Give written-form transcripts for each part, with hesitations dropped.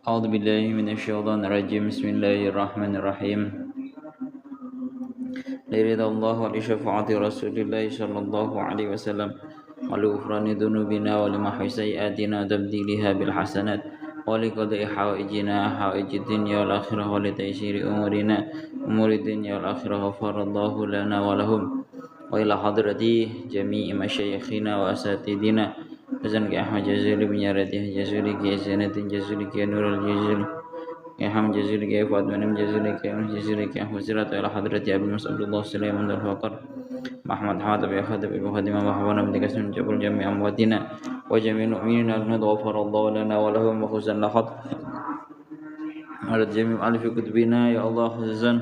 أعوذ بالله من الشيطان الرجيم بسم الله الرحمن الرحيم لرضا الله ولشفاعة رسول الله صلى الله عليه وسلم ولغفران ذنوبنا ولمحو سيئاتنا وتبديلها بالحسنات ولقضاء حوائجنا حوائج الدنيا والآخرة ولتيسير أمور الدنيا والآخرة غفر الله لنا ولهم وإلى حضرة جميع مشايخنا وأساتذتنا Hasan Ki Ahmad Jazuli Binyarati Jazuli Ki Zanatin Jazuli Ki Nurul Jazuli Ki Ahmad Jazuli Ki Fatmanim Jazuli Ki Jazuli Ki Husirat ila hadrati Abu Musa Abdullah Sulaiman al-Faqar Muhammad Hadab ya Hadab Ibu Khadimah Mahwana Bidikasun Jabul Jami' Amwatina wa Jami' Nu'minina al-Mad Ghafarallahu lana wa lahum wa khuzan lahad Alad Jami' Alifi Kutubina Ya Allah khuzan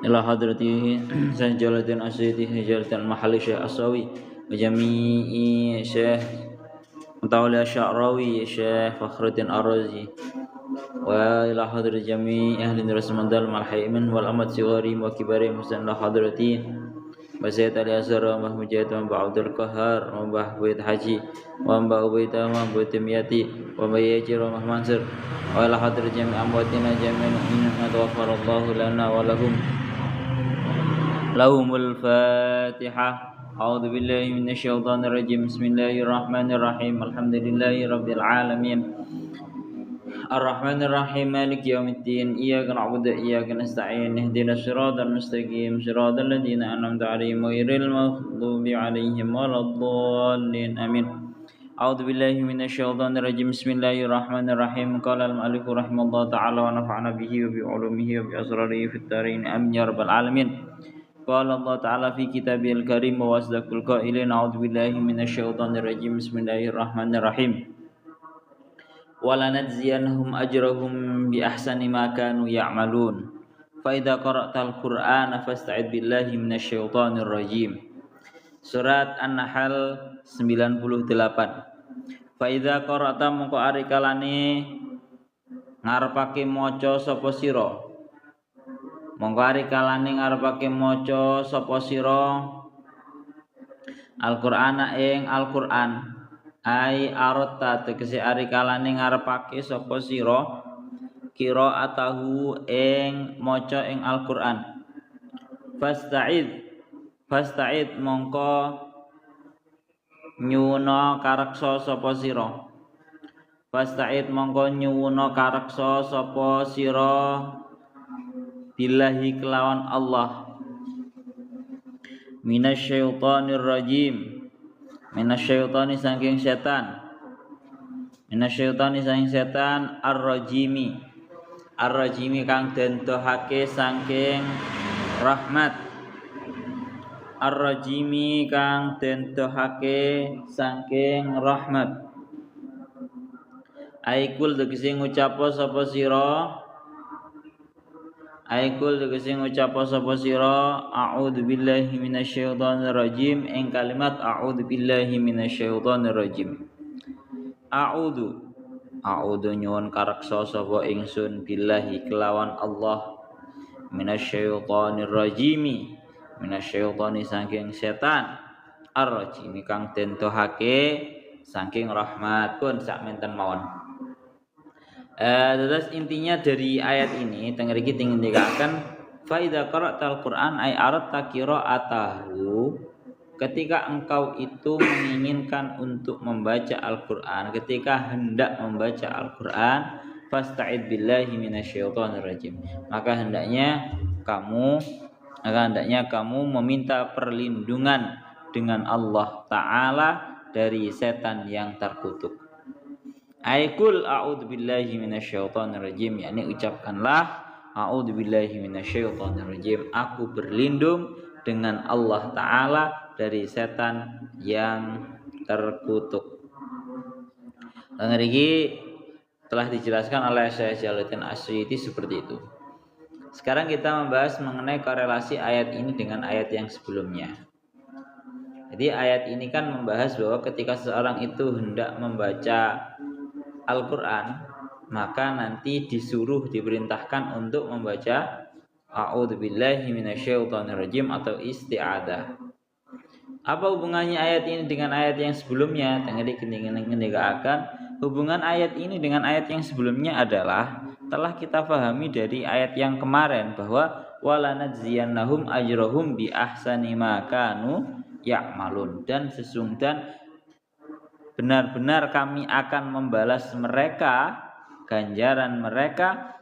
ila hadrati Sanjalatin Asyidi Hijalatin Mahali Syekh Asawi وجميع شيخ مطاولة الشعراوي شيخ فخر الدين الرازي وإلى حضرة جميع أهل درس المندل مع الحيمن والأمد صغارهم وكبارهم حسن حضرتي وسيد علي أسر ومبah مجاهد ومبah عبد القهار ومبah بيت حجي ومبah عبيدة ومبah بيت مياتي ومبah يجير ومبah منصر وإلى حضرة جميع أمواتنا جميع المؤمنين غفر الله لنا ولهم الفاتحة أعوذ بالله من الشيطان الرجيم بسم الله الرحمن الرحيم الحمد لله رب العالمين الرحمن الرحيم مالك يوم الدين إياك نعبد وإياك نستعين اهدنا الصراط المستقيم صراط الذين أنعمت عليهم غير المغضوب عليهم ولا الضالين آمين أعوذ بالله من الشيطان الرجيم بسم الله الرحمن الرحيم قال المؤلف رحمه الله تعالى ونفعنا به وبعلومه وبأسراره في الدارين آمين يا رب العالمين قال الله تعالى في كتابه الكريم وأصدق القائلين أعوذ بالله من الشيطان الرجيم بسم الله الرحمن الرحيم ولنجزينهم أجرهم بأحسن ما كانوا يعملون فإذا قرأت القرآن فاستعذ بالله من الشيطان الرجيم Surat An-Nahl 98 Faiza qara'ta mongko ari kalane ngarepake maca sapa sira mongko ari kalane ngarepake maca sapa sira Al-Qur'ana ing Al-Qur'an ai aratta tegese ari kalane ngarepake sapa sira qira'atahu ing maca ing Al-Qur'an fasta'id mongko nyuwuna kareksa sapa sira fasta'id mongko nyuwuna kareksa sapa sira billahi kelawan Allah minasyaitonir rajim minasyaitoni saking setan ar-rajimi kang den dohake saking rahmat ar-rajimi kang den dohake saking rahmat aikul tegese ngucapa sapa sira Aikul tegese ngucapa sapa sira a'udzu billahi minasyaitonir rajim ing kalimat a'udzu billahi minasyaitonir rajim a'udzu nyuwun kareksa sapa ingsun billahi kelawan Allah minasyaitonir rajimi minasyaitoni saking setan ar-rajim kang den dohake saking rahmat pun sak menten mawon. Terus intinya dari ayat ini tengah iki dikatakan fa idza qara'tal Qur'an ay aratta qira'atahu ketika engkau itu menginginkan untuk membaca Al-Qur'an ketika hendak membaca Al-Qur'an fasta'id billahi minasyaitonir rajim maka hendaknya kamu meminta perlindungan dengan Allah Ta'ala dari setan yang terkutuk. Aikul a'udzu billahi minasyaitonir rajim yakni ucapkanlah a'udzu billahi minasyaitonir rajim aku berlindung dengan Allah Ta'ala dari setan yang terkutuk. Dan ini telah dijelaskan oleh Syekh Jalaluddin Asyidi seperti itu. Sekarang kita membahas mengenai korelasi ayat ini dengan ayat yang sebelumnya. Jadi ayat ini kan membahas bahwa ketika seseorang itu hendak membaca Al-Quran maka nanti diperintahkan untuk membaca a'udzubillahi minasyaitonirrajim atau isti'adah. Apa hubungannya ayat ini dengan ayat yang sebelumnya? Tengah dikendikakan hubungan ayat ini dengan ayat yang sebelumnya adalah telah kita pahami dari ayat yang kemarin bahwa walanadziyannahum ajrahum bi ahsani ma kanu ya'malun, dan sesungguhnya benar-benar kami akan membalas mereka ganjaran mereka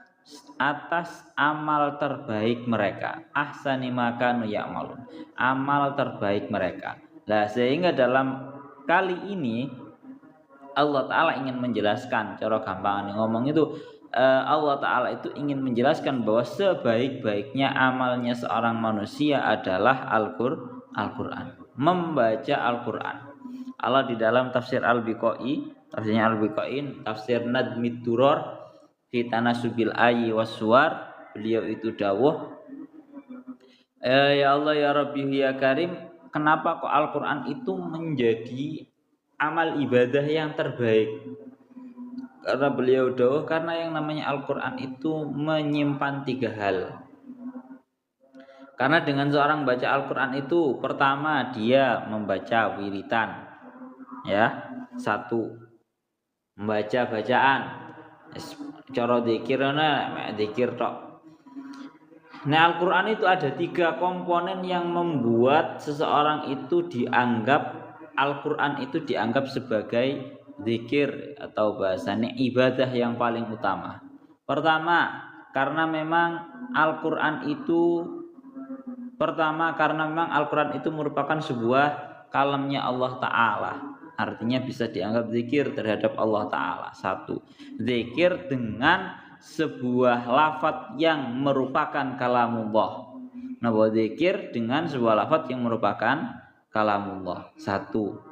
atas amal terbaik mereka. Ahsani ma kanu ya'malun, amal terbaik mereka. Nah, sehingga dalam kali ini Allah Ta'ala ingin menjelaskan, cara gampang ngomong itu, Allah Ta'ala itu ingin menjelaskan bahwa sebaik-baiknya amalnya seorang manusia adalah Al-Quran, membaca Al-Quran. Allah di dalam tafsir Al-Biqai, tafsirnya Al-Biqai, tafsir Nadmid Duror fi tanasubil ayyi wassuar, beliau itu dawuh, ya Allah ya Rabbi ya Karim, kenapa kok Al-Quran itu menjadi amal ibadah yang terbaik? Karena beliau dawuh, karena yang namanya Al-Quran itu menyimpan 3 hal. Karena dengan seorang baca Al-Quran itu, pertama dia membaca wiritan, ya, 1 membaca bacaan, cara dzikir tok. Nah, Al-Quran itu ada 3 komponen yang membuat seseorang itu dianggap, Al-Quran itu dianggap sebagai zikir atau bahasanya ibadah yang paling utama. Pertama, karena memang Al-Quran itu merupakan sebuah kalamnya Allah Ta'ala. Artinya bisa dianggap zikir terhadap Allah Ta'ala. 1, zikir dengan sebuah lafaz yang merupakan kalamullah. Nah, zikir dengan sebuah lafaz yang merupakan kalamullah. 1.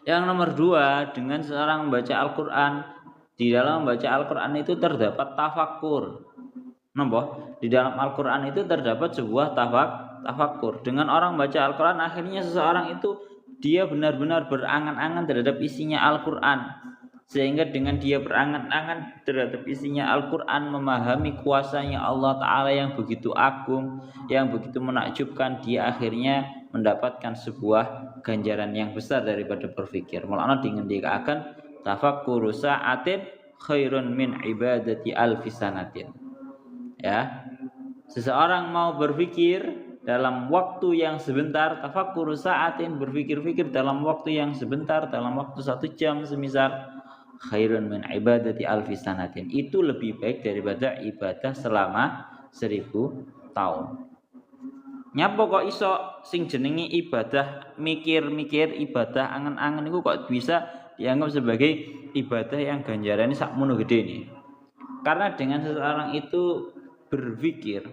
Yang nomor 2, dengan seorang membaca Al-Quran, di dalam membaca Al-Quran itu terdapat tafakkur. Di dalam Al-Quran itu terdapat sebuah tafakkur. Dengan orang baca Al-Quran, akhirnya seseorang itu dia benar-benar berangan-angan terhadap isinya Al-Quran. Sehingga dengan dia berangan-angan terhadap isinya Al-Quran, memahami kuasanya Allah Ta'ala yang begitu agung, yang begitu menakjubkan, dia akhirnya mendapatkan sebuah ganjaran yang besar daripada berpikir. Mulanya dingendikaken tafakkuru sa'atin khairun min ibadati alfi sanatin. Ya, seseorang mau berpikir dalam waktu yang sebentar, tafakkuru sa'atin, berpikir-pikir dalam waktu yang sebentar, dalam waktu 1 jam semisal, khairun min ibadati alfi sanatin, itu lebih baik daripada ibadah selama 1000 tahun. Nyapa kok iso sing jenenge ibadah mikir-mikir, ibadah angen-angen itu kok bisa dianggap sebagai ibadah yang ganjarannya sakmono gede nih? Karena dengan seseorang itu berpikir,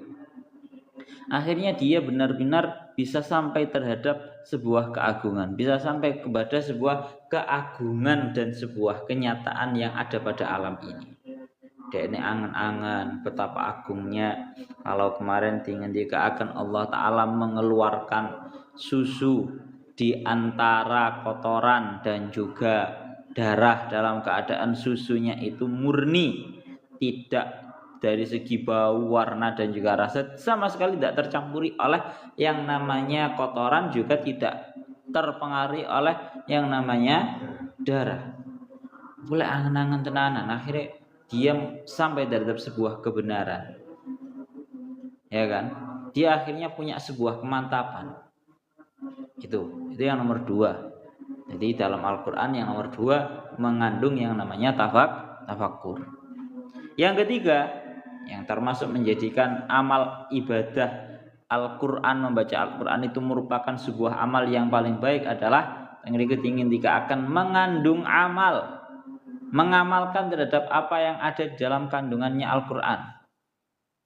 akhirnya dia benar-benar bisa sampai terhadap sebuah keagungan, bisa sampai kepada sebuah keagungan dan sebuah kenyataan yang ada pada alam ini. Dekne angan-angan betapa agungnya kalau kemarin dingendikaken Allah Ta'ala mengeluarkan susu di antara kotoran dan juga darah dalam keadaan susunya itu murni, tidak dari segi bau, warna dan juga rasa sama sekali tidak tercampuri oleh yang namanya kotoran, juga tidak terpengaruhi oleh yang namanya darah. Boleh angan-angan tenanan, akhirnya dia sampai terhadap sebuah kebenaran, ya kan? Dia akhirnya punya sebuah kemantapan. Itu yang nomor 2. Jadi dalam Al-Quran yang nomor 2 mengandung yang namanya tafakkur. Yang ketiga, yang termasuk menjadikan amal ibadah Al-Quran, membaca Al-Quran itu merupakan sebuah amal yang paling baik adalah yang berikut ingin akan mengandung amal, mengamalkan terhadap apa yang ada di dalam kandungannya Al-Quran.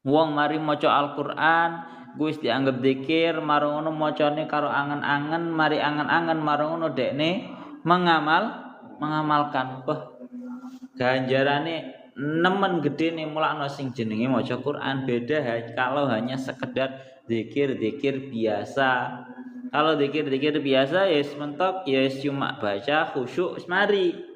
Wong mari maca Al-Quran wis dianggap zikir, marang ngono macane karo angen-angen, mari angen-angen marang ngono dekne mengamalkan. Ganjarane nemen gede nih mulakno sing jenenge maca Quran. Beda kalau hanya sekedar zikir-zikir biasa. Kalau zikir-zikir biasa ya mentok, ya cuma baca khusyuk mari.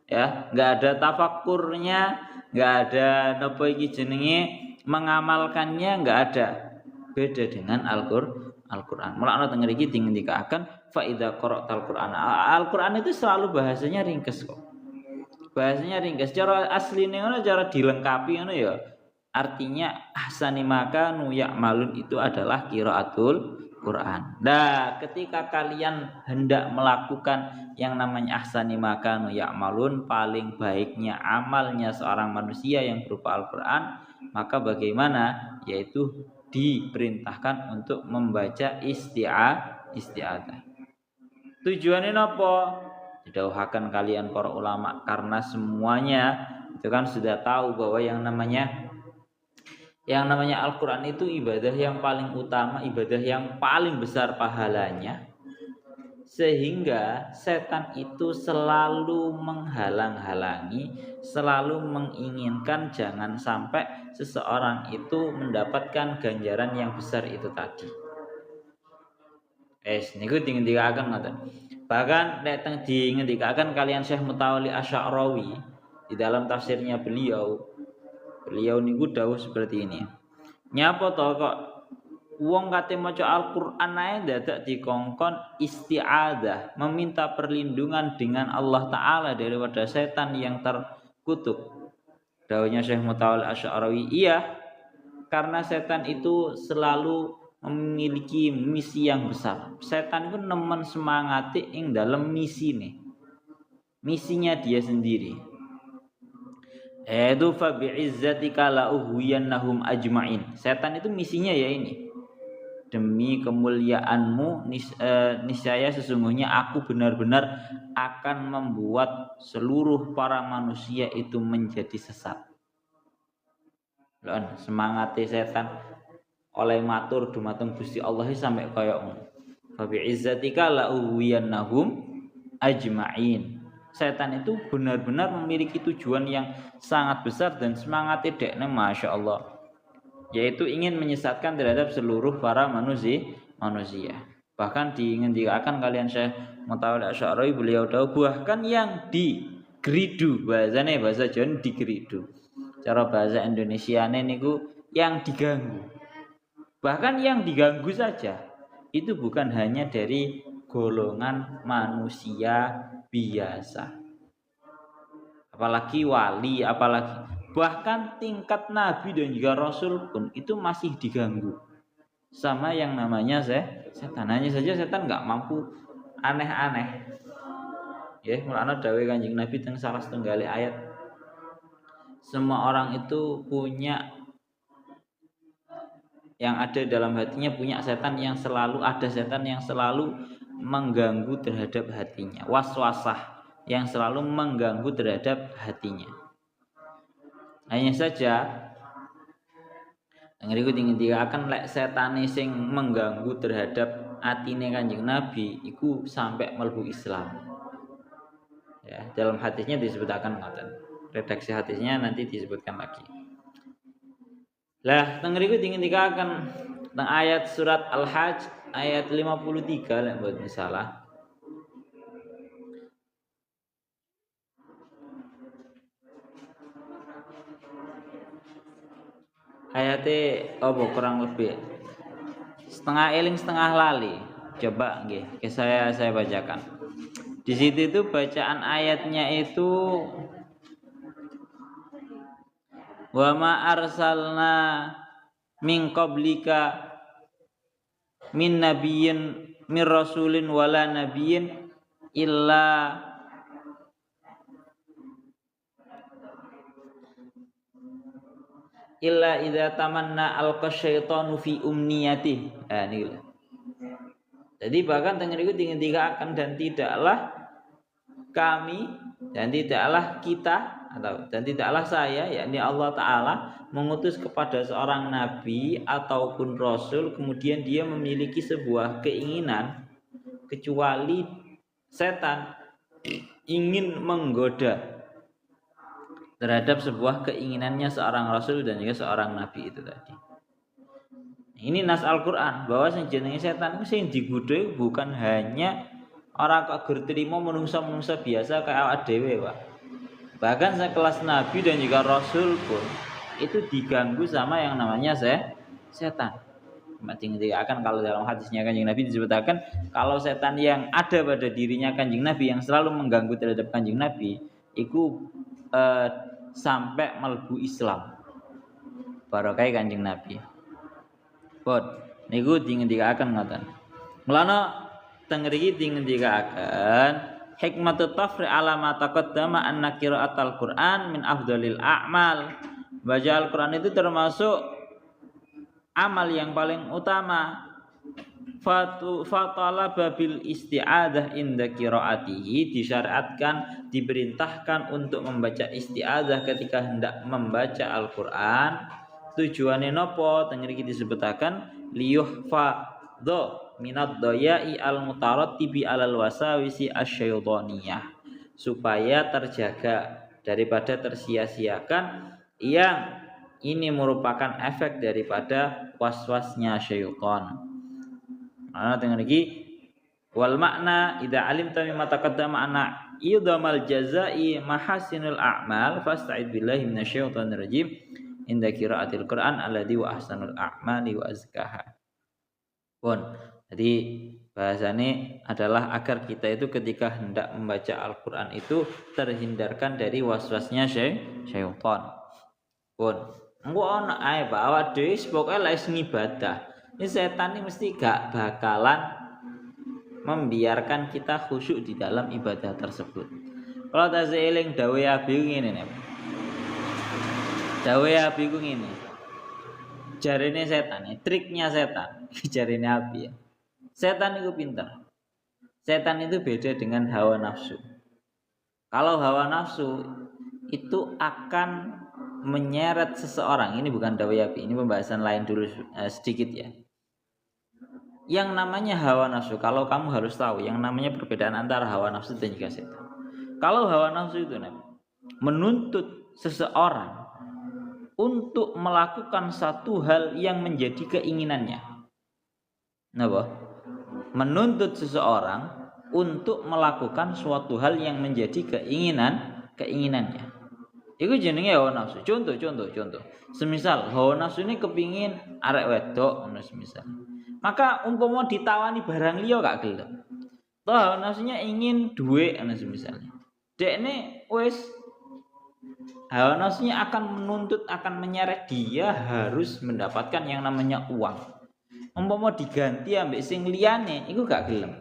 Ya, nggak ada tafakkurnya, nggak ada napa iki jenenge mengamalkannya, nggak ada. Beda dengan Al-Quran. Mulane teng mriki dingendikaken fa idza qara'tal Qur'an. Al-Quran itu selalu bahasanya ringkes kok. Bahasanya ringkas. Cara asline ngono, cara dilengkapi ngono ya. Artinya ahsani makanu ya'malun itu adalah qiraatul Quran. Nah, ketika kalian hendak melakukan yang namanya ahsani makanu ya'malun, paling baiknya amalnya seorang manusia yang berupa Al-Quran, maka bagaimana? Yaitu diperintahkan untuk membaca isti'adzah. Tujuannya apa? Didhawuhaken kalian para ulama, karena semuanya itu kan sudah tahu bahwa yang namanya Al-Quran itu ibadah yang paling utama, ibadah yang paling besar pahalanya, sehingga setan itu selalu menghalang-halangi, selalu menginginkan jangan sampai seseorang itu mendapatkan ganjaran yang besar itu tadi. Niku dingendikaken ngoten. Bahkan nek dingendikaken kalian Syekh Mutawalli Asy'arawi di dalam tafsirnya beliau niku dawuh seperti ini. Nyapa to kok wong kate maca Al-Qur'an ae dadak dikongkon isti'adzah, meminta perlindungan dengan Allah taala daripada setan yang terkutuk. Dawuhnya Syekh Mutawalli Asy'arawi, iya, karena setan itu selalu memiliki misi yang besar. Setan itu nemen semangati ing dalam misinya dia sendiri. Itu fa bi'izzatika la ughwiyannahum ajma'in. Setan itu misinya ya ini. Demi kemuliaanmu niscaya sesungguhnya aku benar-benar akan membuat seluruh para manusia itu menjadi sesat. Lon semangati setan oleh matur dumateng Gusti Allah sampai kaya ngono. Fa bi'izzatika la ughwiyannahum ajma'in. Setan itu benar-benar memiliki tujuan yang sangat besar dan semangatnya dekne Masya Allah, yaitu ingin menyesatkan terhadap seluruh para manusia. Bahkan diingatkan kalian Syekh Mutawalli Asy'arawi, beliau tahu bahkan yang digeridu, bahasanya bahasa Jawa digeridu, cara bahasa Indonesia niku yang diganggu. Bahkan yang diganggu saja itu bukan hanya dari golongan manusia biasa, apalagi wali, apalagi bahkan tingkat nabi dan juga rasul pun itu masih diganggu sama yang namanya setan. Hanya saja setan nggak mampu aneh-aneh. Ya, mulane dawuh Kanjeng Nabi teng salah setunggal ayat, semua orang itu punya yang ada dalam hatinya, punya setan yang selalu mengganggu terhadap hatinya, waswasah yang selalu mengganggu terhadap hatinya. Hanya saja ngriku dingendikaken lek setane sing mengganggu terhadap atine Kanjeng Nabi iku sampai mlebu Islam. Ya, dalam hadisnya disebutkan ngoten. Redaksi hadisnya nanti disebutkan lagi. Lah teng ngriku dingendikaken teng ayat surat Al-Hajj ayat 53 lek mboten salah. Ayate apa kurang lebih setengah eling setengah lali. Coba nggih, saya bacakan. Di situ itu bacaan ayatnya itu wa ma arsalna min qablika min nabiyyin min rasulin wala nabiyyin illa idza tamanna alqa syaitanu fi umniyati. Niki. Jadi bahkan teng niku dingendikaken dan tidaklah kami dan tidaklah kita dan tidaklah saya, yakni Allah Ta'ala, mengutus kepada seorang nabi ataupun rasul kemudian dia memiliki sebuah keinginan, kecuali setan ingin menggoda terhadap sebuah keinginannya seorang rasul dan juga seorang nabi itu tadi. Ini nas Al-Quran bahwa sing jenenge setan itu sing digodha bukan hanya orang kok gur trimo menungsa biasa kayak awak dhewe, Pak. Bahkan sekelas nabi dan juga rasul pun itu diganggu sama yang namanya setan. Akan kalau dalam hadisnya Kanjeng Nabi disebutkan kalau setan yang ada pada dirinya Kanjeng Nabi yang selalu mengganggu terhadap Kanjeng Nabi itu sampai mlebu Islam. Barokah Kanjeng Nabi. Pun niku dingendikaken ngoten. Mulane teng mriki dingendikaken hikmatut tafri ala ma taqaddama anna qiraatal Qur'an min afdhalil a'mal. Baca Al-Qur'an itu termasuk amal yang paling utama. Fatalaba bil isti'adzah inda qiraatihi, disyariatkan, diperintahkan untuk membaca isti'adzah ketika hendak membaca Al-Qur'an. Tujuannya nopo? Teng mriki disebutaken liyuhfadha minad dayai al mutarattibi alal wasawisi asyaitoniyah, supaya terjaga daripada tersia-siakan yang ini merupakan efek daripada was-wasnya syaitan. Ana teng mriki wal makna idza alimta mimma taqaddama anna idhamal jazai mahasinul a'mal fasta'id billahi minasyaitonir rajim inda qiraatil Qur'an alladzi wa ahsanul a'mali wa azkaha. Pun. Jadi bahasane adalah agar kita itu ketika hendak membaca Al-Qur'an itu terhindarkan dari waswasnya syaitan. Pun. Engko ana ae Pak awak dhewe pokoke lek ibadah. Ini setan ini mesti gak bakalan membiarkan kita khusyuk di dalam ibadah tersebut. Kalau tak seeling dawe abi ngene nih. Dawe abi ku ngene. Jarine setan, triknya setan. Jarine abi ya. Setan itu pintar. Setan itu beda dengan hawa nafsu. Kalau hawa nafsu itu akan menyeret seseorang. Ini bukan dawe abi, ini pembahasan lain dulu sedikit ya. Yang namanya hawa nafsu, kalau kamu harus tahu yang namanya perbedaan antara hawa nafsu dan juga setan. Kalau hawa nafsu itu menuntut seseorang untuk melakukan satu hal yang menjadi keinginannya. Napa? Menuntut seseorang untuk melakukan suatu hal yang menjadi keinginannya. Iku jenenge hawa nafsu. Contoh. Semisal hawa nafsu ini kepingin arek wedok, semisal. Maka umpama ditawani barang liya gak gelem. Toh hawa nafsunya ingin duit misalnya. Dekne wis hawa nafsunya akan menuntut, akan menyeret dia harus mendapatkan yang namanya uang. Umpama diganti ambek sing liyane iku gak gelem.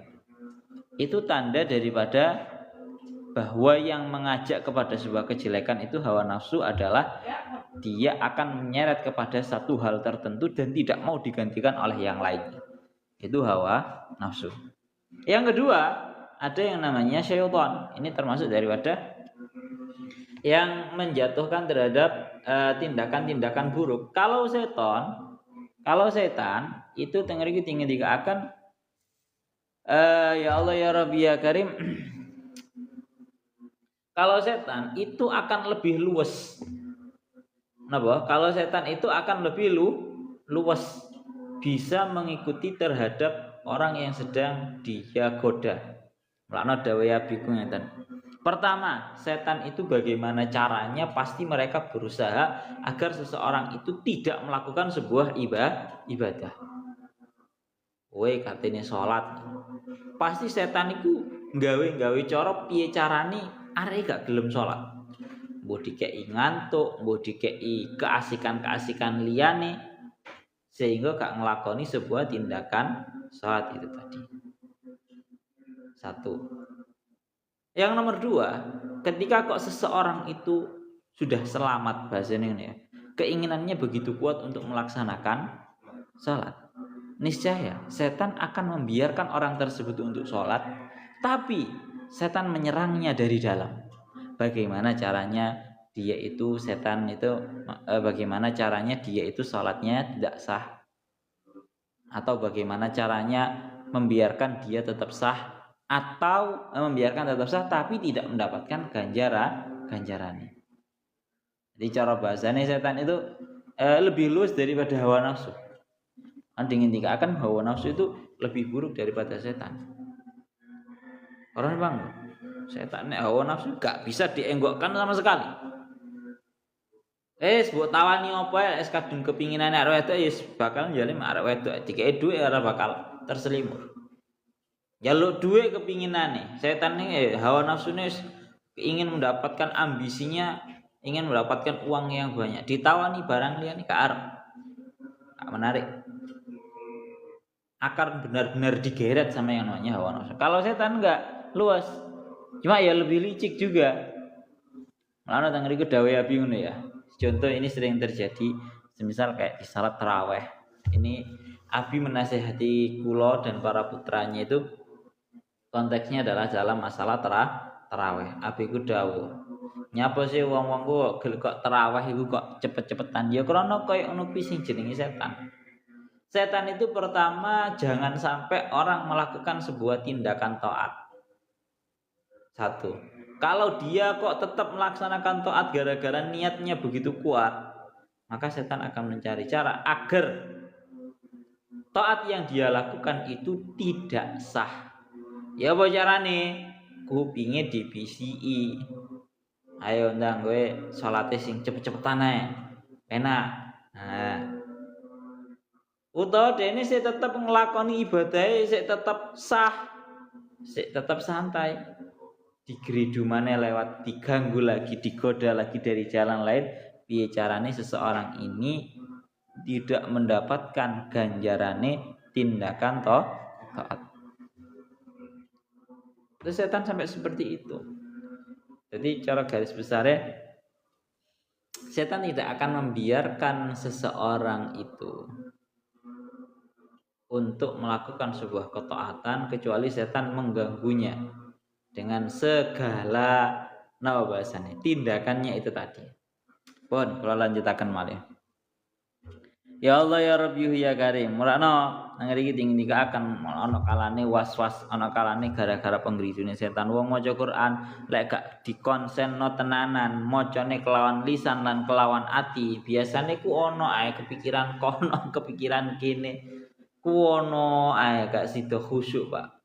Itu tanda daripada bahwa yang mengajak kepada sebuah kejelekan itu hawa nafsu adalah dia akan menyeret kepada satu hal tertentu dan tidak mau digantikan oleh yang lainnya. Itu hawa nafsu. Yang kedua, ada yang namanya syaitan. Ini termasuk daripada yang menjatuhkan terhadap tindakan-tindakan buruk. Kalau setan itu tengriki tinggi dikaakan ya Allah ya Rabbi ya Karim. Kalau setan itu akan lebih luwes. Napa? Kalau setan itu akan lebih luwes, bisa mengikuti terhadap orang yang sedang dia goda. Mulane dawe abiku ngeten. Pertama, setan itu bagaimana caranya pasti mereka berusaha agar seseorang itu tidak melakukan sebuah ibadah. Kowe katene salat. Pasti setan itu gawe cara piye carane arek gak gelem salat. Mbok dikeki ngantuk, mbok dikeki keasikan-keasikan liyane sehingga gak ngelakoni sebuah tindakan salat itu tadi. Satu. Yang nomor dua, ketika kok seseorang itu sudah selamat bahasanya ini ya, keinginannya begitu kuat untuk melaksanakan salat, niscaya setan akan membiarkan orang tersebut untuk salat, tapi setan menyerangnya dari dalam. Bagaimana caranya dia itu bagaimana caranya dia itu salatnya tidak sah, atau bagaimana caranya membiarkan dia tetap sah, atau membiarkan tetap sah tapi tidak mendapatkan ganjarannya. Jadi cara bahasanya setan itu lebih luas daripada hawa nafsu. Andingin dikatakan hawa nafsu itu lebih buruk daripada setan. Orang bang, setan hawa nafsu gak bisa dienggokkan sama sekali. Buat tawani apa ya? Kadung kepinginan arek wedok ya bakal njalem arek wedok. Dikei dhuwit ora bakal terselimur. Jaluk dhuwit kepinginane. Setan hawa nafsune ingin mendapatkan ambisinya, ingin mendapatkan uang yang banyak, ditawani barang liyan gak arep. Gak menarik. Akan benar-benar digeret sama yang namanya hawa nafsu. Kalau setan enggak, luas. Cuma ya lebih licik juga. Malah tang riku dawuh Abi ngono ya. Contoh ini sering terjadi, semisal kayak di salat tarawih. Ini Abi menasehati kula dan para putranya itu konteksnya adalah dalam masalah tarawih. Abi ku dawuh, nyapa sih wong-wong kok tarawih iku kok cepet-cepetan? Ya krana koyo ngono kuwi sing jenenge setan. Setan itu pertama jangan sampai orang melakukan sebuah tindakan taat. Satu, kalau dia kok tetap melaksanakan taat gara-gara niatnya begitu kuat, maka setan akan mencari cara agar taat yang dia lakukan itu tidak sah. Ya apa carane? Kupinge dibisiki. Ayo ndang kowe salate sing cepet-cepetan ae. Enak. Nah, utawa dene sik tetep nglakoni ibadahe sik tetep sah, sik tetep santai. Digeridu maneh lewat diganggu lagi, digoda lagi dari jalan lain, piye carane seseorang ini tidak mendapatkan ganjarane tindakan taat. Terus setan sampai seperti itu. Jadi cara garis besarnya setan tidak akan membiarkan seseorang itu untuk melakukan sebuah ketaatan kecuali setan mengganggunya dengan segala bahasanya tindakannya itu tadi. Pun kalau lanjutakan malih. Ya Allah ya Rabbi ya Karim. Murakno nang mriki tinggi akan ana kalane was-was, ana kalane gara-gara penggridune setan. Wong maca Quran lek gak dikonsenno tenanan, macane kelawan lisan lan kelawan ati, biasane ku ana ae kepikiran kono, kepikiran kene. Kuono ae gak sida khusyuk, Pak.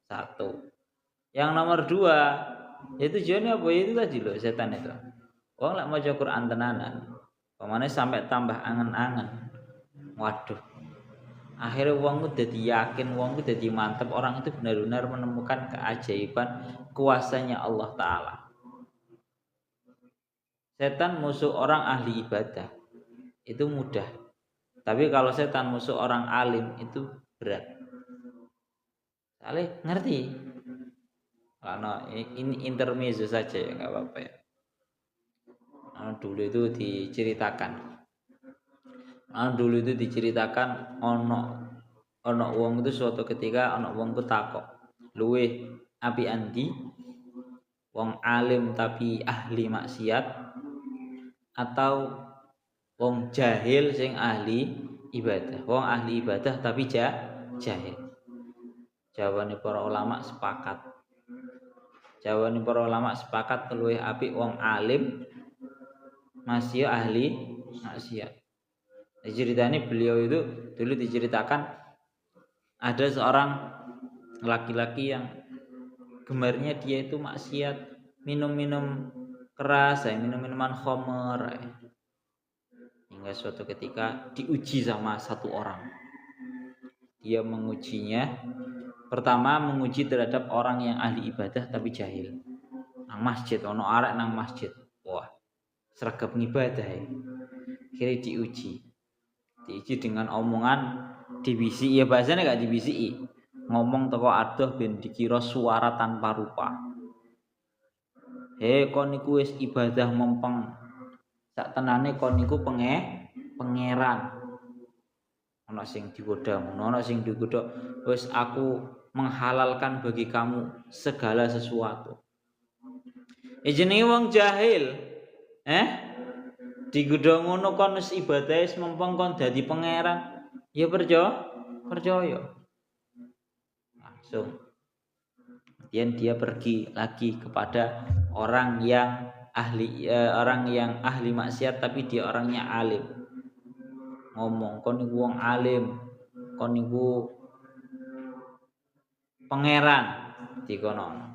Satu. Yang nomor 2, itu tujuannya apa? Itu tadi loh setan itu. Wong lek maca Quran tenanan, pamane sampai tambah angen-angen. Waduh. Akhirnya wong ku dadi yakin, wong ku dadi mantep, orang itu benar-benar menemukan keajaiban kuasanya Allah Ta'ala. Setan musuh orang ahli ibadah itu mudah. Tapi kalau setan musuh orang alim itu berat. Saleh ngerti? Karena ini intermezzo saja ya, nggak apa-apa ya. Dulu itu diceritakan ono wong itu suatu ketika ono wong ku takok, luweh api andi wong alim tapi ahli maksiat atau wong jahil sing ahli ibadah. Wong ahli ibadah tapi jahil. Jawabane para ulama sepakat luwih apik wong alim masih ahli maksiat. Ceritanya beliau itu dulu diceritakan ada seorang laki-laki yang gemarnya dia itu maksiat, minum-minum keras, minum-minuman khamr. Hingga suatu ketika diuji sama satu orang. Dia mengujinya. Pertama menguji terhadap orang yang ahli ibadah tapi jahil. Nang masjid, ono arek nang masjid. Wah, seragam ibadah ya. Akhirnya diuji dengan omongan dibisiki, ya bahasanya gak dibisiki. Ngomong teko adoh ben dikira suara tanpa rupa. Kon niku wis ibadah mempeng. Sak tenane kon niku pangeran. Ana sing digodha, ana sing digodha, wis aku menghalalkan bagi kamu segala sesuatu. Jenenge wong jahil. Digodha ngono kon wis ibadah wis mempeng kon dadi pangeran. Ya percaya. Langsung. Kemudian dia pergi lagi kepada orang yang ahli maksiat tapi dia orangnya alim. Ngomong kon niku wong alim, kon niku pangeran dikono.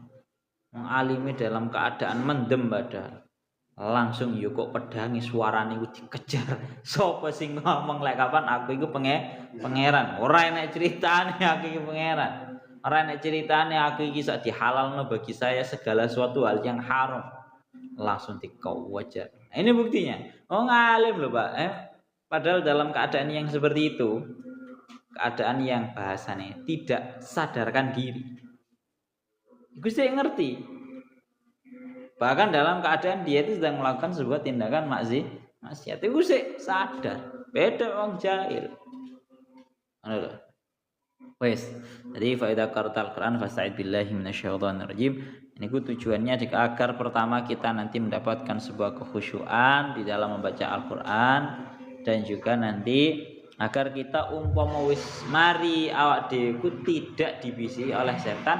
Wong alime dalam keadaan mendem padahal. Langsung yo kok pedangi suarane iku dikejar. Sopo sing ngomong lek kapan aku iku pangeran. Ora enek critane aku iki pangeran. Ora nek ceritane aku iki sak dihalalno bagi saya segala suatu hal yang haram. Langsung dikau wajar. Ini buktinya. Oh ngalim loh Pak. Padahal dalam keadaan yang seperti itu, keadaan yang bahasanya tidak sadarkan diri. Gus ngerti. Bahkan dalam keadaan dia itu sedang melakukan sebuah tindakan maksiat. Itu sadar. Beda orang jahil. Ngono lho. Wes. Jadi faedah qara'al Quran fasta'id billahi minasyaitonir rajim. Ini tujuannya agar pertama kita nanti mendapatkan sebuah kekhusyuan di dalam membaca Al-Qur'an dan juga nanti agar kita umpama wis mari awak dhewe tidak dibisi oleh setan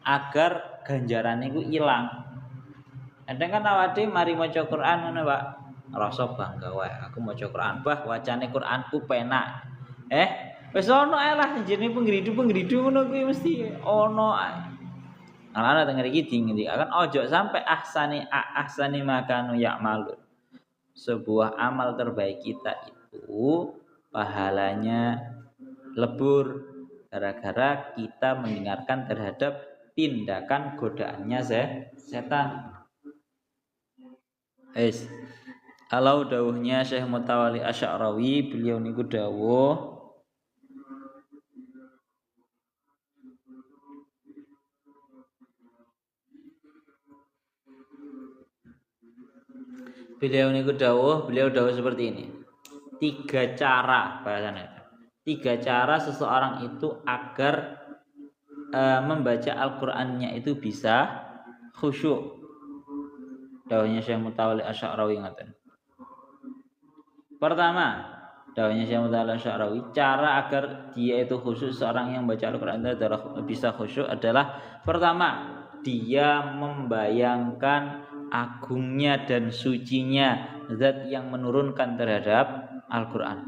agar ganjarane iku ilang. Kadang kan awak dhewe mari maca Quran ngono, Pak. Rasa bangga wae aku maca Quran, bah wacane Quranku penak. Wis ono ae lah jenenge penggridu ngono kuwi mesti ono ae. Ana teng mriki dingendikaken ojo sampai ahsani makanu ya'malun. Sebuah amal terbaik kita itu pahalanya lebur gara-gara kita mendengarkan terhadap tindakan godaannya setan. Kalau dawuhnya Syekh Mutawalli Asy'arawi, beliau niku dawuh beliau dawuh seperti ini. 3 cara bahasanya. 3 cara seseorang itu agar membaca Al-Qur'annya itu bisa khusyuk. Dawuhnya Syekh Mutawalli Asy'arawi ngaten. Pertama, dawuhnya Syekh Mutawalli Asy'arawi, cara agar dia itu khusyuk, seorang yang baca Al-Qur'an itu adalah bisa khusyuk adalah pertama, dia membayangkan agungnya dan sucinya zat yang menurunkan terhadap Al-Qur'an.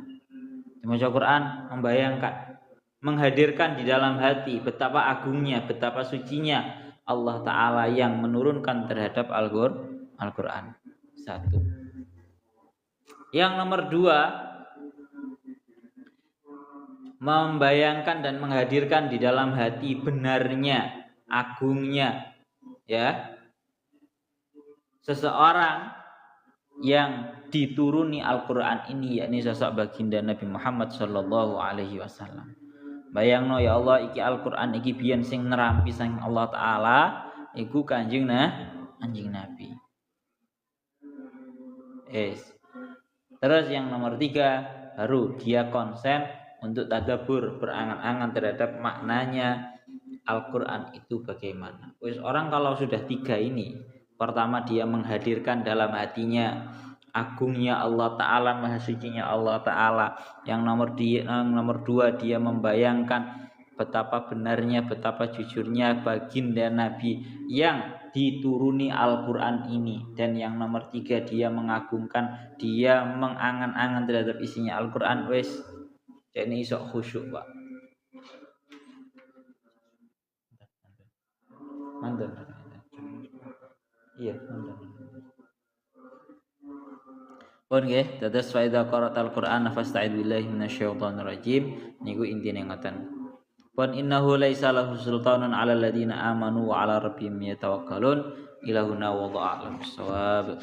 Membaca Al-Qur'an membayangkan, menghadirkan di dalam hati betapa agungnya, betapa sucinya Allah Ta'ala yang menurunkan terhadap Al-Qur'an. 1. Yang nomor 2, membayangkan dan menghadirkan di dalam hati benarnya, agungnya, ya, seseorang yang dituruni Al-Qur'an ini, yakni sosok baginda Nabi Muhammad sallallahu alaihi wasallam. Bayangno ya Allah, iki Al-Qur'an iki biyen sing nerampi sang Allah Ta'ala iku Kanjeng Nabi. Terus yang nomor 3, baru dia konsen untuk tadabbur, berangan-angan terhadap maknanya Al-Qur'an itu bagaimana. Orang kalau sudah 3 ini, pertama dia menghadirkan dalam hatinya agungnya Allah Ta'ala, maha sucinya Allah Ta'ala. Yang nomor 2 dia membayangkan betapa benarnya, betapa jujurnya baginda Nabi yang dituruni Al-Qur'an ini. Dan yang nomor 3 dia mengagungkan, dia mengangan-angan terhadap isinya Al-Qur'an. Jadi iso khusyuk, Pak. Mantap. Iya, mantap. Pun nggih, dados fa idza qara'tal Qur'ana fasta'id billahi minasyaitonir rajim. Niku intine ngoten. Pun innahu laisa lahu sultanun 'alal ladzina amanu wa 'ala rabbihim yatawakkalun. Ilahuna wa dha'al bisawab.